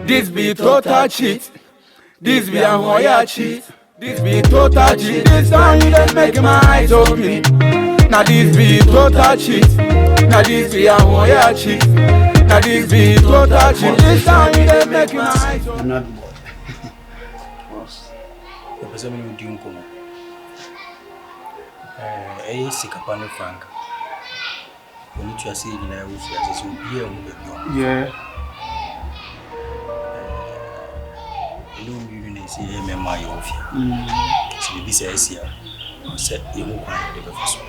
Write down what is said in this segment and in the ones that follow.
This be total cheat. This be a hoya cheat. This be total cheat. This time you done make my eyes open. Now this be total cheat. Now this be a hoya cheat. Now this be total cheat. This time you done make my eyes open. I'm not bored. The person you doing come. Sikapano Frank. When you see in a roof, as you be yeah. You see him my office. So you say here. Set you won't find the first one.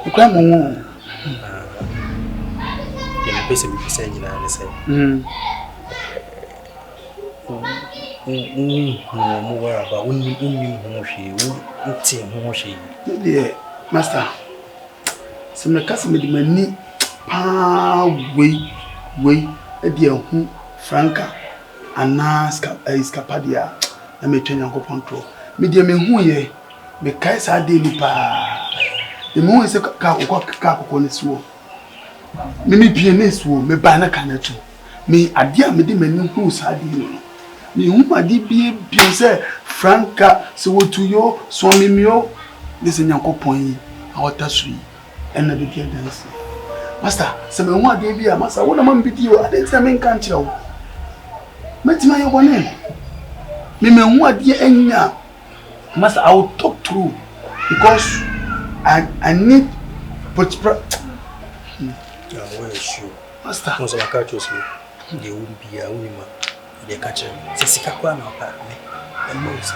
You come on. The person be saying you know say. More about yeah, master. Some the customer the money pa way who Franca and Escapadia and me train yanko control. Me dear me who ye me kaisa daily pa. The moon is a car so. Me pianist wo me bana caneto. Me adia me de many who's had you. Me whom I did be say Franca so to yo swami mio. Listen yanko point our tasri and the dear dance. Master, some one day be a master, what a man be you, I didn't mean can't you. Met my one name. Me what dear enya. Master, I will talk through because I need but yeah, sure. Master, once I catch you, they won't be a woman. They catch him. Sissika Kwana, and most.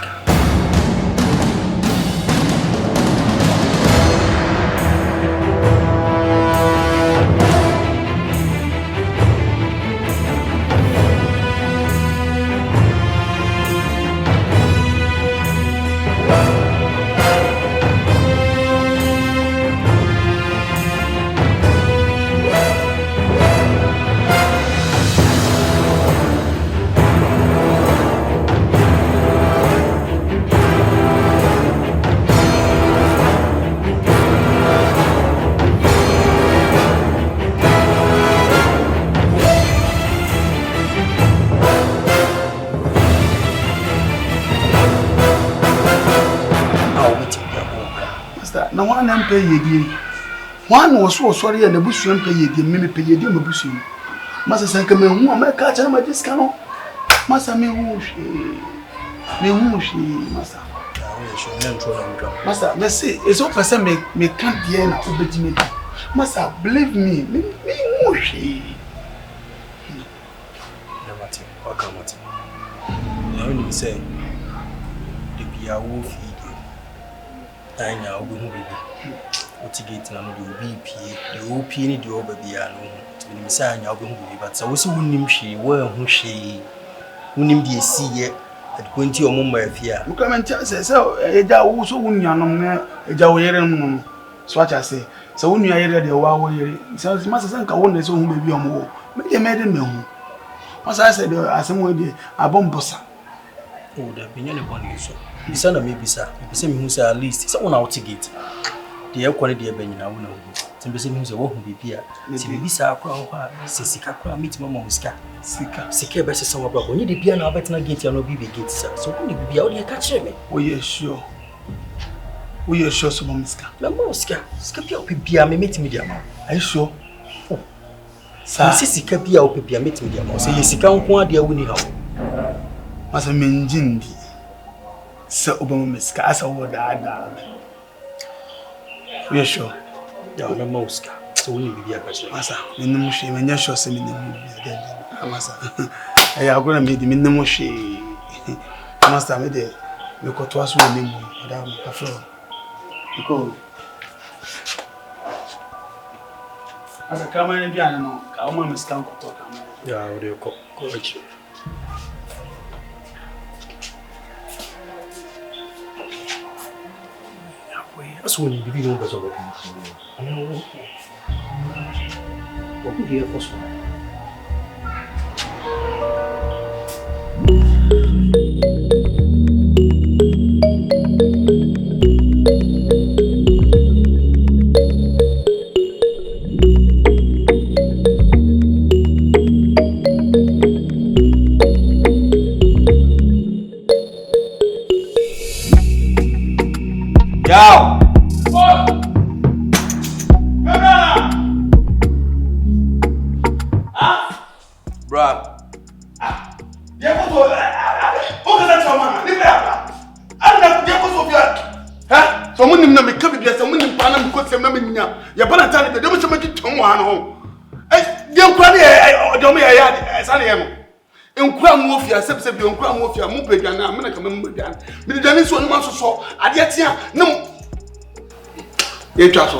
na one am pay ye one was so sorry and the bush am pay ye me pay ye me bush masa san ka me hu am ka cha ma disca no masa me hu shi masa masa me say it's all person me can't hear na obedime masa believe me hu shi na mate wakamate na when you say the bia wo fi anya ogu hu bibi otigate na no de obi pie de OP ni de oba bia no timi mi say anya ogu hu bibi but so wo nim hwe wo hu hwe wonim de esiye adkwanti omumma afia mu comment say eja wo so wunyanom na eja wo yere no so acha say so wunua yere de wo yere so masa san ka wo na so hu bibi omo me de me de me hu masa say de asem wo de abombosa oh da binya ne boni so bisa na me bisa me hu say at least say wona outigate de yakwane de banyina wona hu timbese me hu say wo hu bibia ti bisa akwa ho a sisika kwa mitima mo sika be sesa wo bra ko ni de bia na abetena gate ya no bibi gate so ko ni bibia wo de ka kire me oh yeah sure so mo miska me mo sika bia o bibia me metimi dia ma are you sure sa sisika bia o bibia metimi dia ma so ye sika nko ade a woni ha masa menjindi sa obama miska asa wo da we sure ya na mosca so woni bibia ka kire masa menum hwe menya sure se menum bibia da masa aya agora me de menum hwe masa me de me koto aso menum da ka fro because asa kama ne bia no ka o ma miska koto kama ya o de ko achi That's when you begin to go. I know what could you first one? Yo! Bruh. Someone in the company, someone in Panama could say, Mamma, your Panatani, the Dominica Tonguano. Young Cranny, Domi, Saliam. In Cram Mufia, Sepsep, young Cram Mufia, Mupediana, America, Mudan. But the Dennis one month or so, I yet, no. You trust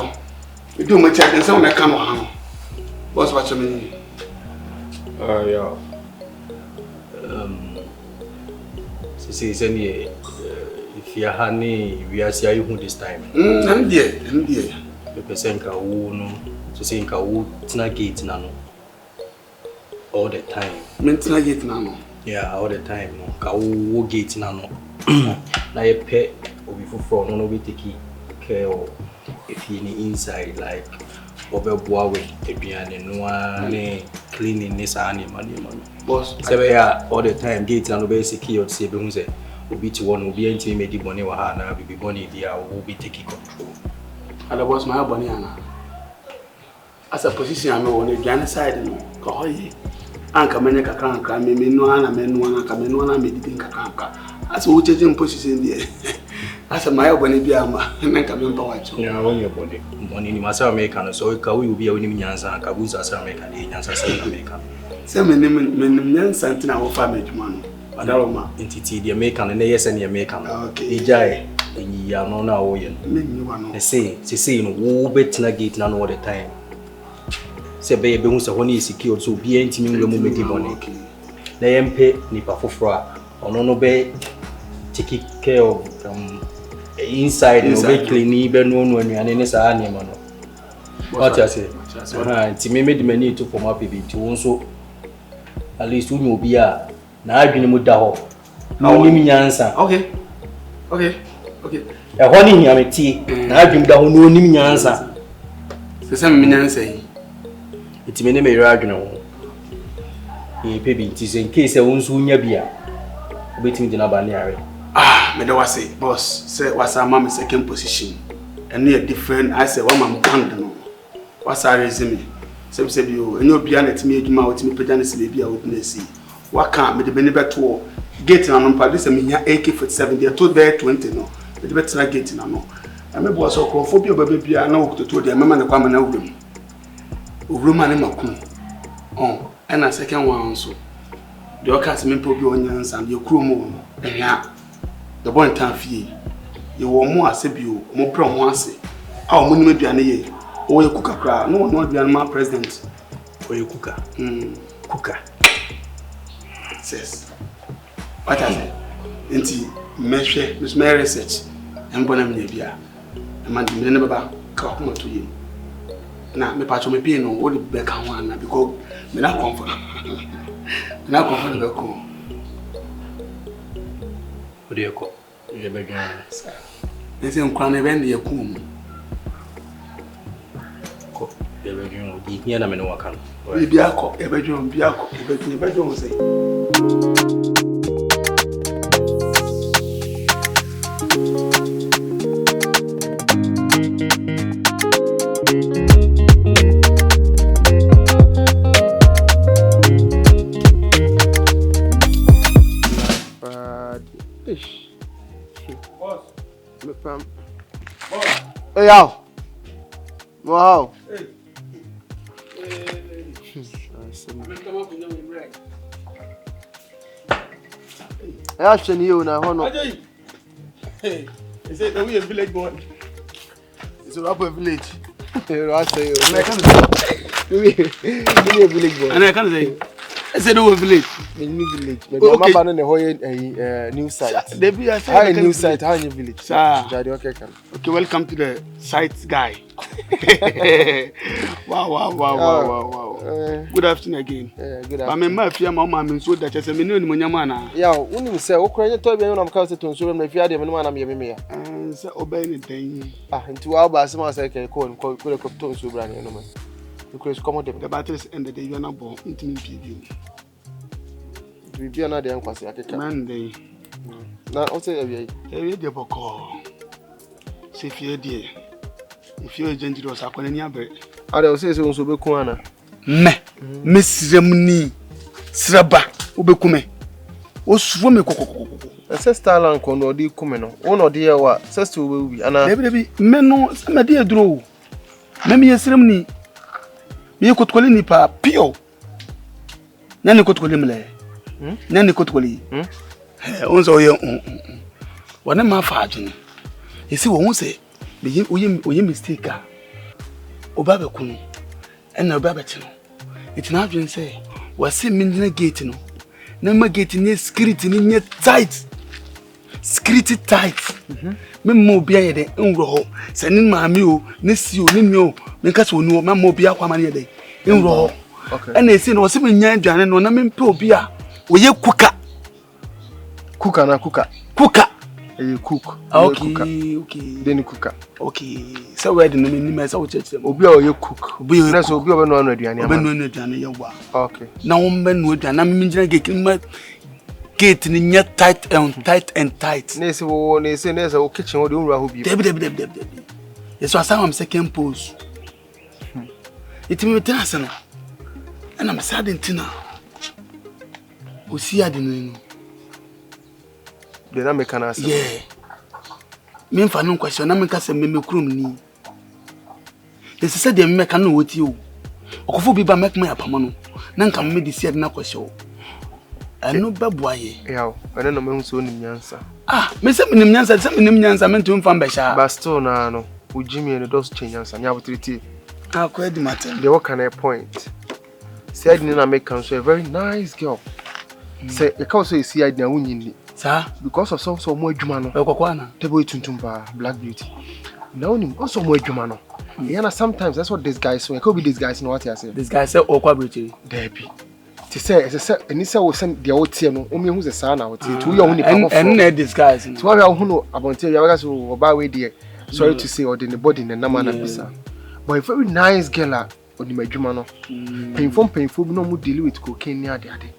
you do much and someone I can't harm. What's what you mean? Yeah. See, if you are honey, we are seeing you this time. And dear. The person can no, to say tina gate nano. All the time. Mental gate nano. Yeah, all the time. No, ka gate nano. Na ye pet obi for no be take care of if you inside like over boawe ebiane no ane cleaning this animal. Boss, say yeah, all the time gate nano be secure say be hu say obi ti one obi enti me di bone wa ha na be bone dia wo be take control. And the boss my bone ana. As a position am on the Ghana side no ko hoye. Anka menye kakranka me no ana me no ana ka me no ana me di kakranka. As wo change position there. As a my bone bia ama na ka me mpa wacho. Yeah, when your body ni masa America so ka we obi a woni nyansa ka bu sa America dey nyansa say America. Say me nyansa ntina wo fa medwuma no. Adaloma entity the American na yes and the American. Okay. Ejai enyi ya no na wo ye no. Me nyiwa no. Say no wo betina gate na no all the time. Say be hu say honi secure so bi entimi ngwe mo medi bone. Na yempe nipa foforo a ono no be take care of inside no be clean be no anuane ne sa anema no. What you say? Nti me medi mani to form up bi ti won so at least unu obi a na adwene mu da ho. Na onim nyansa. Okay. E ho ni hiameti na adwene da ho no onim nyansa. Se se me nyansa yi. Iti me ne me yira adwene ho. E pe bi ti se in case e won so nya bia. Obetimi de na ba ne are. Me da wase boss say wasa ma me second position. And a different I say one man band no. Wasa resume. Say bi o enyo bia na timi adwuma o timi pagya na se bia o na si. Waka me de beni beto gate na no pa de se me nya AK47 dey to there 20 no. Me de betra gate na no. Na me bo so krofo bi o baba bia na wokuto dey mama na kwa ma na wudum. Owuruma ne makum. And a second one so. The occas me po bi onyansa de kuromo no. Ehia the boy in town fee. You were more as a view, more prom once. Our money may be an year. Or you cook a crowd. No one will be my president. Or you cooker. Cooker. Says. What I say? Inti measure, Miss Mary research. And Bonham Navia. A man to never come to you. Now, me patch me being on what the back one because me not comfort. Not comfortable. What do you call? You begin. They say I'm crying when they come. You begin. You hear them in the work. Biako, a bedroom, bedroom say. Hey, yo. Wow. Hey. I actually you now. Hey, is it we a village boy? It's a rapper village. I say you. I can't say. You a village boy. And I can't say. I said we village. New village. Maybe I'm not on the whole new site. There be a How new site? How new village? Sir. Okay, welcome to the site guy. Wow. Good afternoon again. Good afternoon. I mean, my fear, my mom, so that I say, me no ni manyamana. Yeah, when you say, "Okay, you tell me when I'm coming to show me if you are the man I'm here." And say, obey anything. Into our bus, I say, "Okay, call to so brand new man." Because come on, the batteries ended. You are not born into me. We be another young person. Man, they. Now, I'll say, "Hey, the boko." if you're dear, if you're dangerous, I can never. I don't say so, so be kuana. Miss Remini, Sraba, Ubekume. O swim a sister land kono di kumeno. Ono dear what? Sister will be an baby, Meno, my dear draw. Maybe a ceremony. You could call him pa pio. Nanny could call him lay. Nanny could call him. Also, your own. What am I fighting? You see, won't say, we mistake. Obaba Kunu and no Babatino. It's not been say, was seen in the gate. No gate near security in your tight. Security tight. Memo be the unroho, sending my mule, Nissio, Nino, because we know my mobile money a day. In roho. And they say, no, 7 years, and no, I'm in Pobia. Will you cooker? Cooker na cooker. Cooker. You cook. Okay. Then you cook. Okay. So where the name is our church. Obi or you cook. Obi or so be over no aduane. Okay. Now men would and I'm gate in your tight and tight. Nese wo nese nese o kitchen wo de unra ho bi. Debi. Yes, I am second post. It me tense no. And I'm sad in tina. O see adinu. Then I make an answer. Yeah. Me fa no question na me ka se me krum ni. Yes said dem make no woti o. Okofo bi ba make me apama no. Na nka me de see na question. Anu babuaye. Yaw, ene no me hu so nim nyansa. Me se me nim nyansa me ntum fa mbesha. But still na no, ujimi ene dos chenyansa nya botriti. Ko edi matter. They work on a point. Said ni na make so a very nice girl. Say e ka so e see idea wunyini. Sir, because of so more adwuma no. Ekokwana. Tebo tuntum ba Black Beauty. Now him also more adwuma no. Yeah, sometimes that's what this guy so. It could be this guy so what you say. This guy say okwa beauty. There be. To say any say we send the out here no. Omi hu se sa na what to you hu ni papa for. And this guy so. To we hu no abonte ya we so oba we there. Sorry to say or the body na na bisa. But a very nice girl on the adwuma no. Painful no mu deal with cocaine near the ade.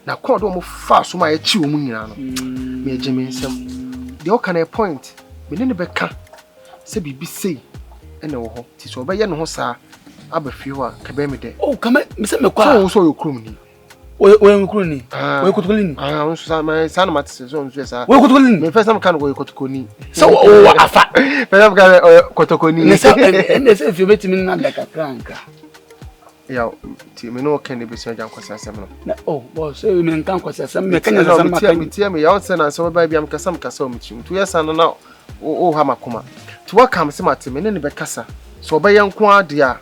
Na kwa do mo fa so ma ya chi omu nyina no me ageme nsem de o kan a point me ne be ka se bibi sei ene wo ho ti so be ye no ho sa abafi ho a ka be me de oh kama me se me kwa so yo krum ni we krum ni we kotokoli ni on so ma sa no matse so on so sa we kotokoli ni me first time kan go kotokoni so o afa first time kan kotokoni ne se if you bet me na like a crank ya ti me no ken be so jan kwasa asem no oh boss so me nkan kwasa asem me kanya asem maka me ya onse na so ba bia me kasa o mchim to yesa no na o ha makoma to waka me se mate me ne be kasa so ba yenko ade a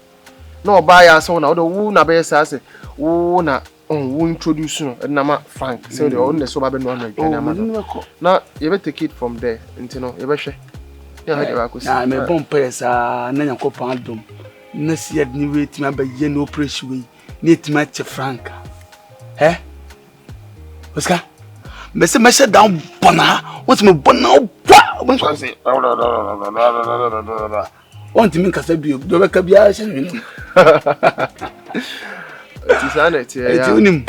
na oba ya so na wo na be yesa ase wo na wo introduce no na ma Frank say the on so ba be no na na you better take it from there until no you be hwe ya ha de ba ko na me bon pesa na nyakopan dom na siad ni wait ma ba ye no operation we ni etima che Frank Oscar me se me shut down bona what me bona what so say want me kasa bi do be ka bia she ni ti sana ti ya ti unim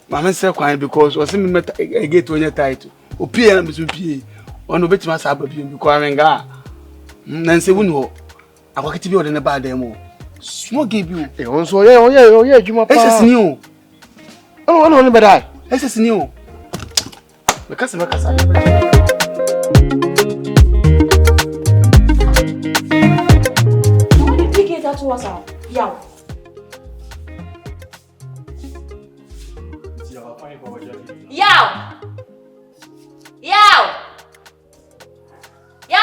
ma me se kwan because o se me get onye title o pie na me so pie ono betima sa ba bi because amenga na nse wuni ho akwakiti bi o de ne ba dem o small give you e on so ye adwuma pa ese ni o ono ne bedai ese ni o me kasa you pick it that was out yaw mole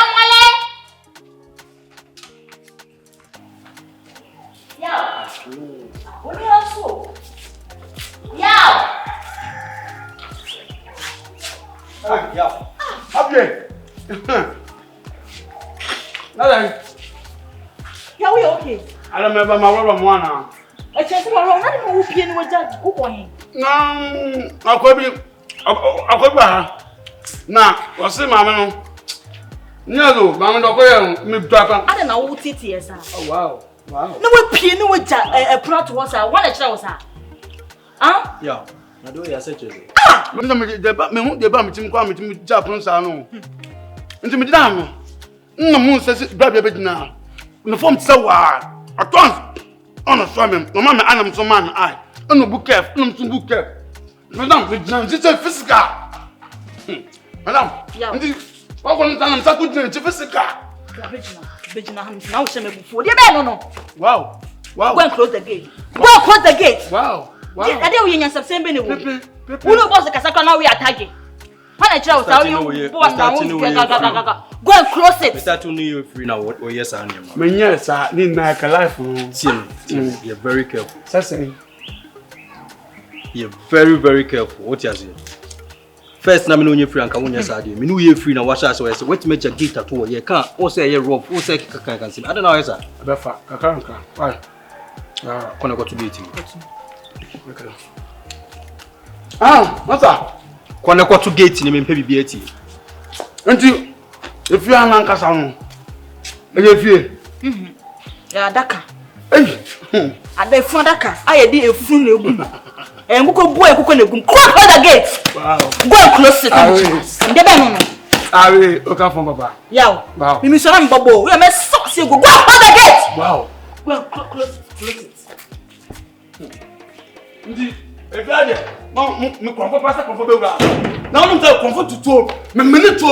what do you also up here nada yeah we okay I don't remember my rubber one a chance to run na mo pie ni waja ko boy na akwa na wase mama no nyado mama ndo ko ye me dapa ada na wo tete esa oh wow no we pie ni waja e pro to wasa one e kira wasa yeah na do ya se cheze me de ba me hu de ba me tim kwa me tim ja pon sa no nti me dida no No moon says baby now. No form so at once on a swimming. No mamma Adam so man I. No book care, no book care. Madam, it's a physical. Madam, what one time I'm talking to physical. Now shame before. No. Wow. Go and close the gate. Go and close the gate. Wow. I didn't win your subscription. Who knows what's the Kasaka now we are tagging? When I tell you, go and close it. Start to know you free now. What? Oh yes, I am. My yes, I need like a life. You're very careful. That's You're very, very careful. What you saying? First, na me know you free and come on your side. Me know you free now. Watch out, so I say, wait to make your gate at all. You can't. Or say you rough. Or say can see. I don't know, sir. Befa, kakanka. Why? Gonna go to gate. Okay. What's that? Gonna go to gate. You mean pay BAT. Until if you are not casano, if you. Yeah, Daka. Hey. At the front Daka, I did a full. And we go boy, close the gate. Wow. Go and close it. I will okay from Papa. Yeah. Wow. We miss some bubble. We are mess sauce. Go close the gate. Wow. Well, close it. Indeed. If you are there, me comfort pastor comfort be. Now I'm tell comfort to talk. Me minute to.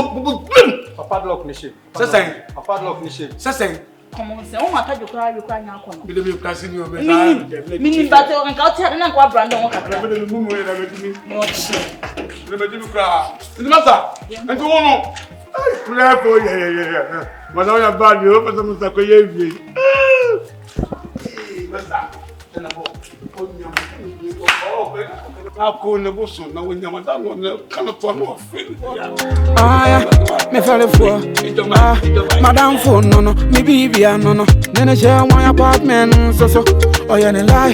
Papa lock ni shape. Say. Papa lock ni shape. Say. Come on, say. Oh, my God, you cry now. Me dey be passing you. Me battle and go tell na kwa Brandon what happen. Me dey mumu e na me me. No shit. Me dey be cry. It's matter. And you know. Pray for yeah. Madam ya bad you for some say ko ye vie. Master. Na bo. Ako na boso na wonya madam na kana to no offend. Me fell for madam phone no me bibia no then I share my apartment so oh yeah me lie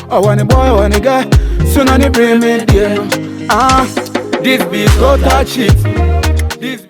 oh when a boy when a guy soon on the bring me there no this be total cheat. This